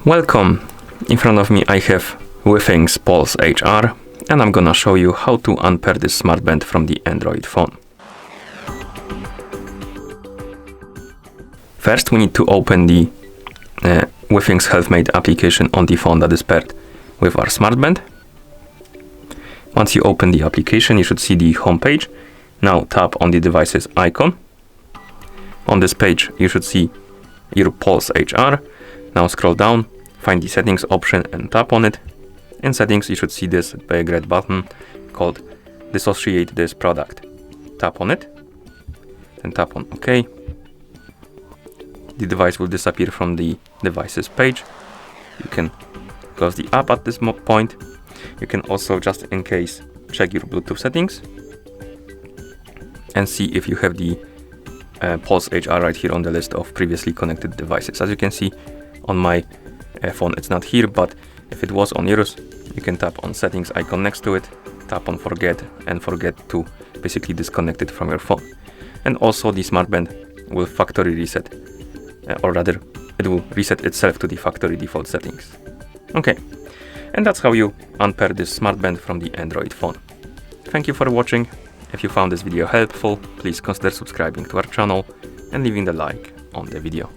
Welcome! In front of me I have Withings Pulse HR, and I'm gonna show you how to unpair this smartband from the Android phone. First we need to open the Withings Health Mate application on the phone that is paired with our smartband. Once you open the application, you should see the home page. Now tap on the devices icon. On this page you should see your Pulse HR. Now scroll down, find the settings option and tap on it. In settings you should see this big red button called dissociate this product. Tap on it, then tap on OK. The device will disappear from the devices page. You can close the app at this point. You can also, just in case, check your Bluetooth settings and see if you have the Pulse HR right here on the list of previously connected devices. As you can see on my phone it's not here, but if it was on yours, you can tap on settings icon next to it, tap on forget, and forget to basically disconnect it from your phone. And also the smartband will factory reset, or rather it will reset itself to the factory default settings. Okay, and that's how you unpair this smartband from the Android phone. Thank you for watching. If you found this video helpful, please consider subscribing to our channel and leaving a like on the video.